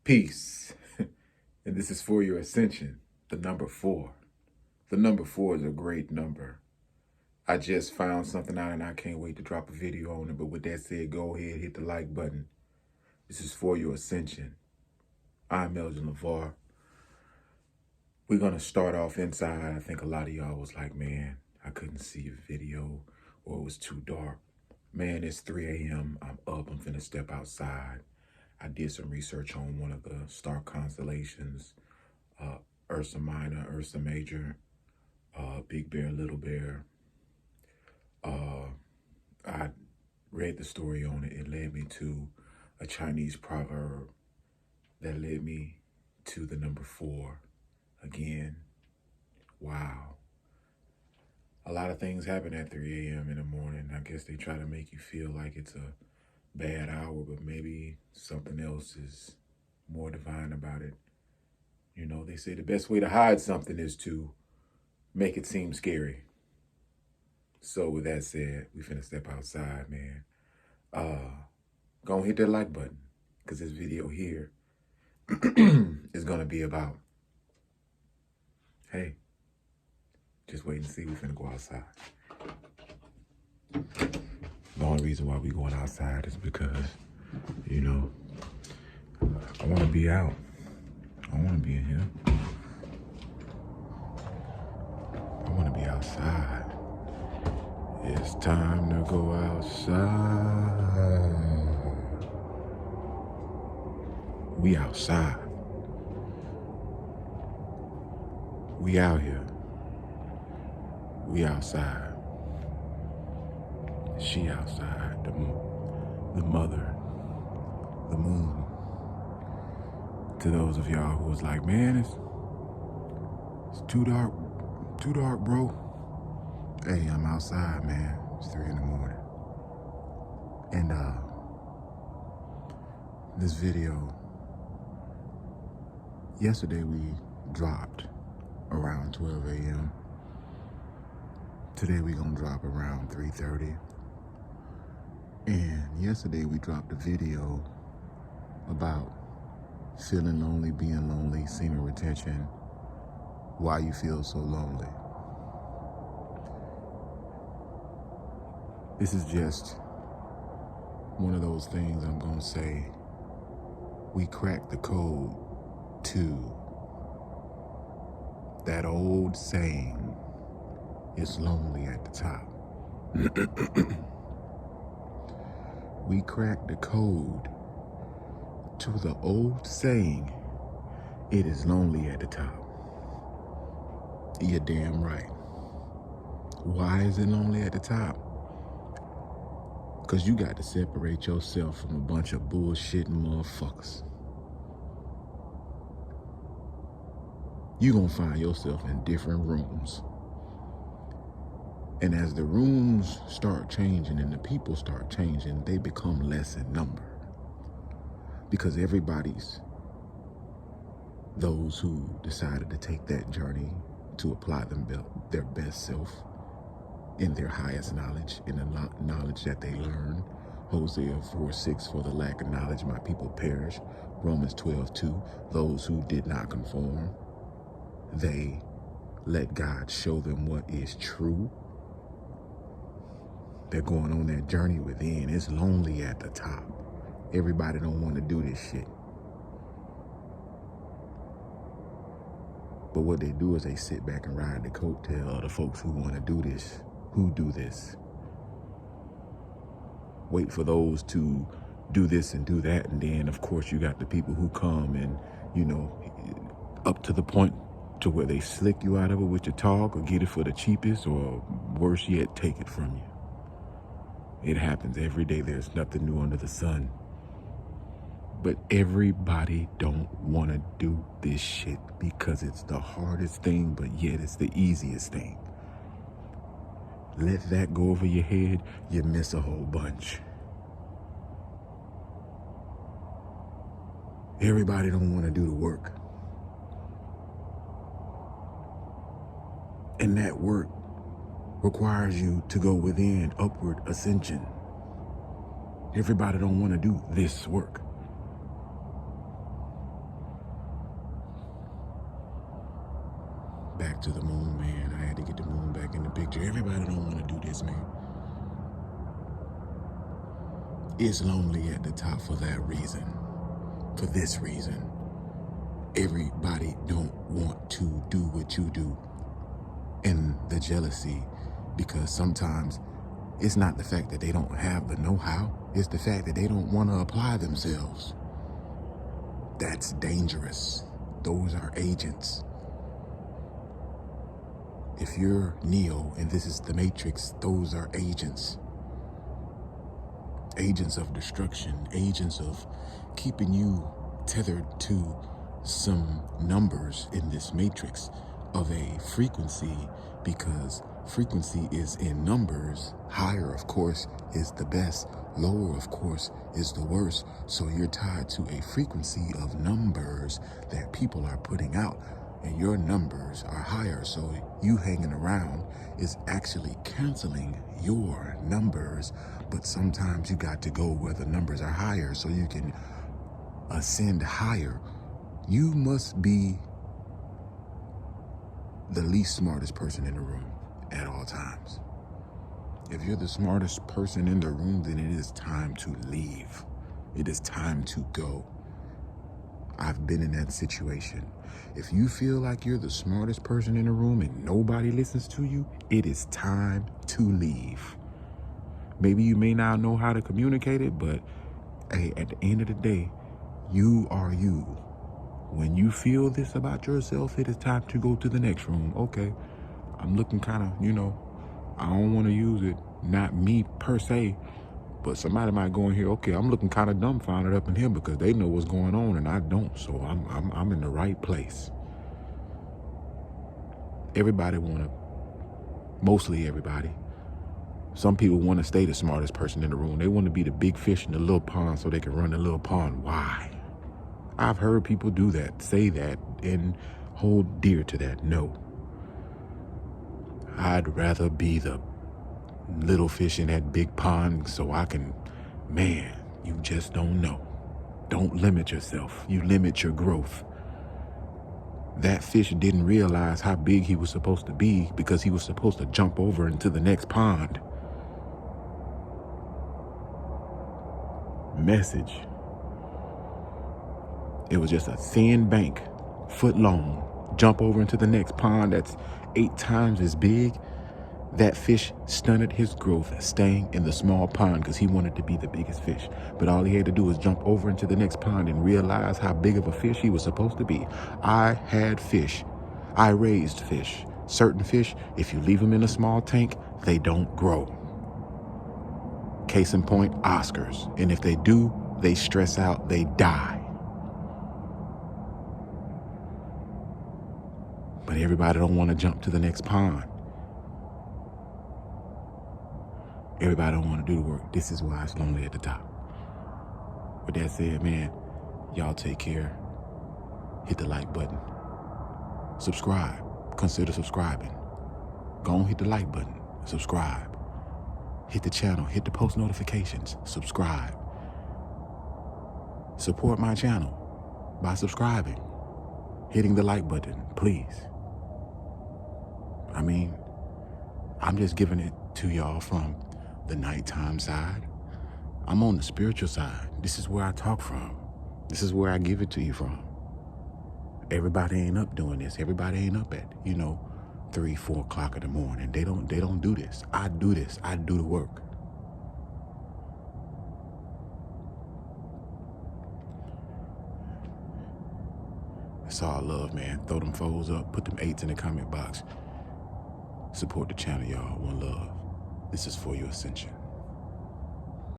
Peace. And this is for your ascension, the number 4. The number 4 is a great number. I just found something out and I can't wait to drop a video on it. But with that said, go ahead, hit the like button. This is for your ascension. I'm Elgin LeVar. We're going to start off inside. I think a lot of y'all was like, man, I couldn't see a video or it was too dark. Man, it's 3 a.m. I'm up. I'm finna step outside. I did some research on one of the star constellations, Ursa Minor, Ursa Major, Big Bear, Little Bear. I read the story on it. It led me to a Chinese proverb that led me to the number 4. Again, wow. A lot of things happen at 3 a.m. in the morning. I guess they try to make you feel like it's a bad hour, but maybe something else is more divine about it. You know, they say the best way to hide something is to make it seem scary. So with that said, we finna step outside, man. Go hit that like button, because this video here is gonna be about, hey, just wait and see. We finna go outside. The only reason why we going outside is because, you know, I want to be out. I want to be in here. I want to be outside. It's time to go outside. We outside. We out here. We outside. She outside, the mother, the moon. To those of y'all who was like, man, it's too dark, bro. Hey, I'm outside, man. It's 3 in the morning. And this video, yesterday we dropped around 12 a.m. Today we gonna drop around 3:30. And yesterday we dropped a video about feeling lonely, being lonely, semen retention, why you feel so lonely. This is just one of those things I'm gonna say, we cracked the code to that old saying, it's lonely at the top. We cracked the code to the old saying, it is lonely at the top. You're damn right. Why is it lonely at the top? Because you got to separate yourself from a bunch of bullshitting motherfuckers. You're going to find yourself in different rooms. And as the rooms start changing and the people start changing, they become less in number. Because everybody's, those who decided to take that journey to apply their best self in their highest knowledge, in the knowledge that they learn. Hosea 4:6, for the lack of knowledge, my people perish. Romans 12:2, those who did not conform, they let God show them what is true. They're going on that journey within. It's lonely at the top. Everybody don't want to do this shit. But what they do is they sit back and ride the coattail of the folks who want to do this, who do this. Wait for those to do this and do that. And then, of course, you got the people who come and, you know, up to the point to where they slick you out of it with your talk or get it for the cheapest, or worse yet, take it from you. It happens every day. There's nothing new under the sun. But everybody don't want to do this shit because it's the hardest thing, but yet it's the easiest thing. Let that go over your head, you miss a whole bunch. Everybody don't want to do the work. And that work requires you to go within, upward ascension. Everybody don't want to do this work. back to the moon, man. I had to get the moon back in the picture. Everybody don't want to do this, man. It's lonely at the top for that reason. For this reason. Everybody don't want to do what you do. And the jealousy, because sometimes it's not the fact that they don't have the know-how, it's the fact that they don't want to apply themselves. That's dangerous. Those are agents. If you're Neo and this is the Matrix, those are agents. Agents of destruction, agents of keeping you tethered to some numbers in this matrix of a frequency, because frequency is in numbers. Higher, of course, is the best. Lower, of course, is the worst. So you're tied to a frequency of numbers that people are putting out, and your numbers are higher. So you hanging around is actually canceling your numbers. But sometimes you got to go where the numbers are higher so you can ascend higher. You must be the least smartest person in the room at all times. If you're the smartest person in the room, then it is time to leave. It is time to go. I've been in that situation. If you feel like you're the smartest person in the room and nobody listens to you, it is time to leave. Maybe you may not know how to communicate it, but hey, at the end of the day, you are you. When you feel this about yourself, it is time to go to the next room. Okay, I'm looking kind of, I don't want to use it. Not me per se, but somebody might go in here. Okay, I'm looking kind of dumbfounded up in here because they know what's going on and I don't. So I'm in the right place. Everybody mostly everybody. Some people want to stay the smartest person in the room. They want to be the big fish in the little pond so they can run the little pond. Why? I've heard people do that, say that, and hold dear to that. No. I'd rather be the little fish in that big pond so I can, man, you just don't know. Don't limit yourself. You limit your growth. That fish didn't realize how big he was supposed to be because he was supposed to jump over into the next pond. Message. It was just a thin bank, foot long. Jump over into the next pond that's 8 times as big. That fish stunted his growth, staying in the small pond because he wanted to be the biggest fish. But all he had to do was jump over into the next pond and realize how big of a fish he was supposed to be. I had fish. I raised fish. Certain fish, if you leave them in a small tank, they don't grow. Case in point, Oscars. And if they do, they stress out, they die. But everybody don't want to jump to the next pond. Everybody don't want to do the work. This is why it's lonely at the top. With that said, man, y'all take care. Hit the like button. Subscribe. Consider subscribing. Go on, hit the like button. Subscribe. Hit the channel. Hit the post notifications. Subscribe. Support my channel by subscribing. Hitting the like button, please. I mean, I'm just giving it to y'all from the nighttime side. I'm on the spiritual side. This is where I talk from. This is where I give it to you from. Everybody ain't up doing this. Everybody ain't up at, 3, 4 o'clock in the morning. They don't do this. I do this. I do the work. It's all love, man. Throw them foes up. Put them 8s in the comment box. Support the channel, y'all. One love. This is for your ascension.